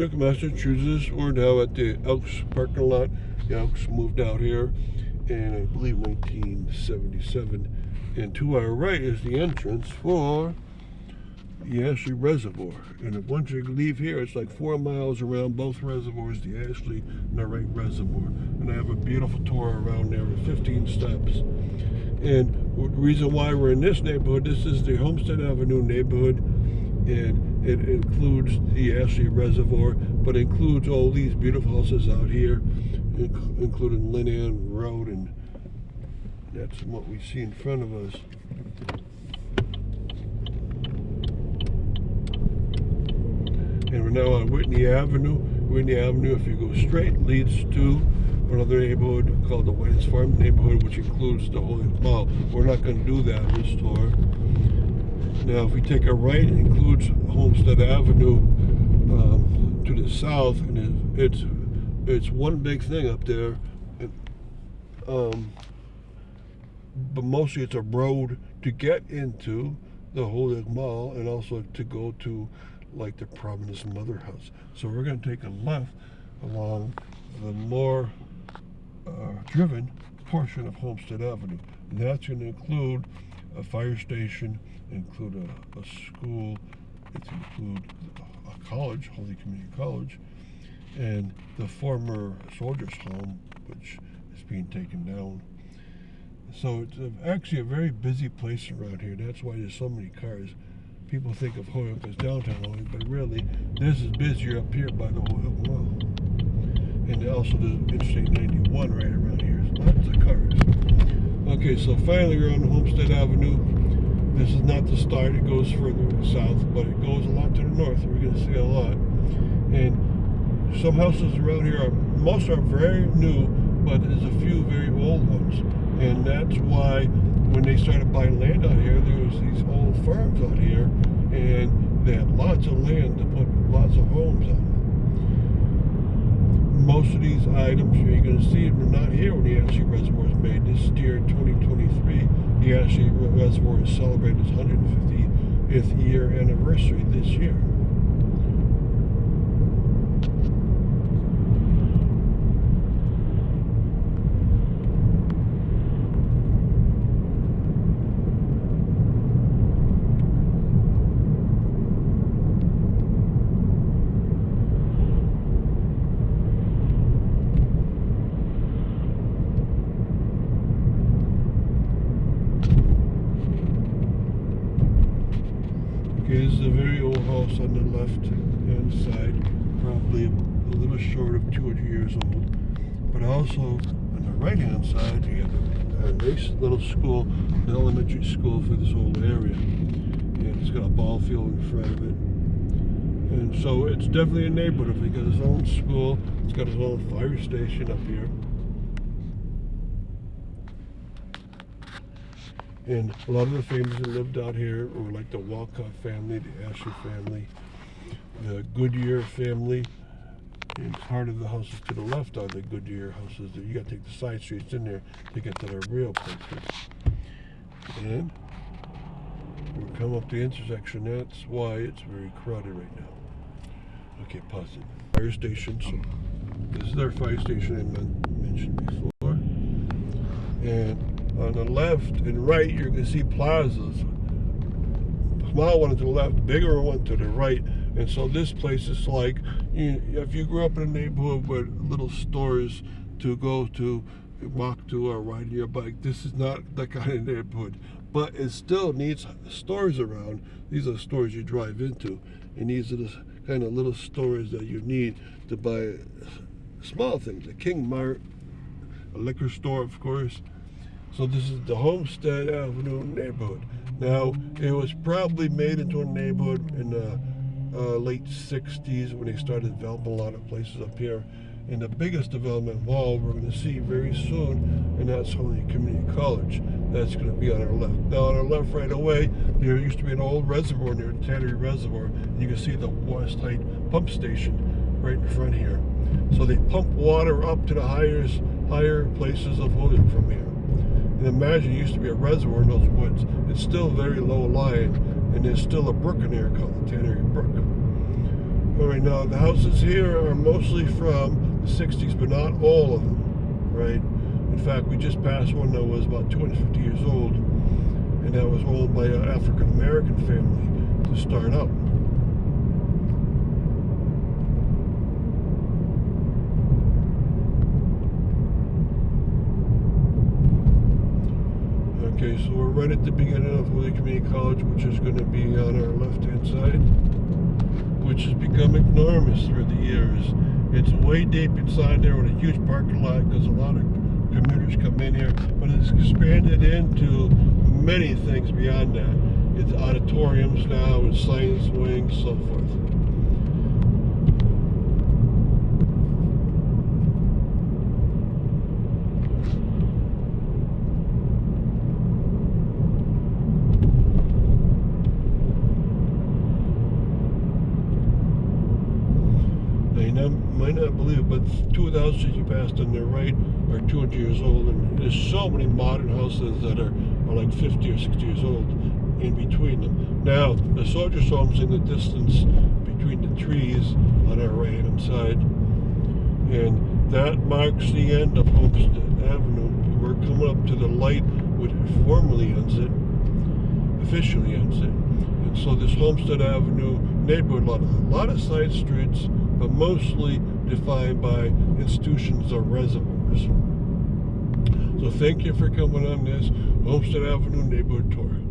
Massachusetts. We're now at the Elks parking lot. The Elks moved out here in, I believe, 1977. And to our right is the entrance for the Ashley Reservoir. And once you leave here, it's like 4 miles around both reservoirs, the Ashley and the Wright Reservoir. And I have a beautiful tour around there with 15 steps. And the reason why we're in this neighborhood, this is the Homestead Avenue neighborhood, and it includes the Ashley Reservoir, but includes all these beautiful houses out here, including Lynn Ann Road, and that's what we see in front of us. And we're now on Whitney Avenue. Whitney Avenue, if you go straight, leads to another neighborhood called the White's Farm neighborhood, which includes the Holyoke Mall. We're not going to do that in this tour. Now, if we take a right, it includes Homestead Avenue to the south, and it's one big thing up there. But mostly it's a road to get into the Holyoke Mall and also to go to like the Providence Mother House. So we're going to take a left along the more driven portion of Homestead Avenue. And that's going to include a fire station, include a school, it's include a college, Holy Community College, and the former soldiers' home, which is being taken down. So it's actually a very busy place around here. That's why there's so many cars. People think of Holyoke as downtown Holyoke, but really, this is busier up here by the Holyoke Mall. And also the Interstate 91 right around here. There's lots of cars. Okay, so finally we're on Homestead Avenue. This is not the start, it goes further south, but it goes a lot to the north. We're going to see a lot. And some houses around here, most are very new, but there's a few very old ones. And that's why when they started buying land out here, there was these old farms out here, and they had lots of land to put lots of homes on. Most of these items you're going to see are not here when the Ashley Reservoir is made. This year, 2023, the Ashley Reservoir is celebrating its 150th year anniversary this year. This is a very old house on the left-hand side, probably a little short of 200 years old. But also on the right-hand side, you have a nice little school, an elementary school for this whole area. And it's got a ball field in front of it. And so it's definitely a neighborhood. It's got its own school, it's got its own fire station up here. And a lot of the families that lived out here were like the Walcott family, the Ashley family, the Goodyear family. And part of the houses to the left are the Goodyear houses. You got to take the side streets in there to get to the real places. And we'll come up the intersection. That's why it's very crowded right now. Okay, pause it. Fire station. So this is our fire station I mentioned before. And on the left and right, you're going to see plazas. Small one to the left, bigger one to the right. And so this place is like, if you grew up in a neighborhood with little stores to go to, walk to, or ride your bike, this is not that kind of neighborhood. But it still needs stores around. These are stores you drive into. And these are the kind of little stores that you need to buy small things. A King Mart, a liquor store, of course. So this is the Homestead Avenue neighborhood. Now, it was probably made into a neighborhood in the late 60s when they started developing a lot of places up here. And the biggest development of all we're going to see very soon, and that's Holy Community College. That's going to be on our left. Now, on our left right away, there used to be an old reservoir near the Tannery Reservoir. And you can see the West Height pump station right in front here. So they pump water up to the higher places of Holyoke from here. And imagine it used to be a reservoir in those woods. It's still very low lying, and there's still a brook in there called the Tannery Brook. All right, now the houses here are mostly from the 60s, but not all of them, right? In fact, we just passed one that was about 250 years old, and that was owned by an African-American family to start out. Okay, so we're right at the beginning of Holyoke Community College, which is going to be on our left-hand side, which has become enormous through the years. It's way deep inside there with a huge parking lot because a lot of commuters come in here, but it's expanded into many things beyond that. It's auditoriums now, it's science wings, so forth. You might not believe it, but two of the houses you passed on the right are 200 years old, and there's so many modern houses that are like 50 or 60 years old in between them. Now, the soldiers' home's in the distance between the trees on our right-hand side, and that marks the end of Homestead Avenue. We're coming up to the light which formally ends it, officially ends it. And so this Homestead Avenue neighborhood, a lot of side streets, but mostly defined by institutions or reservoirs. So thank you for coming on this Homestead Avenue neighborhood tour.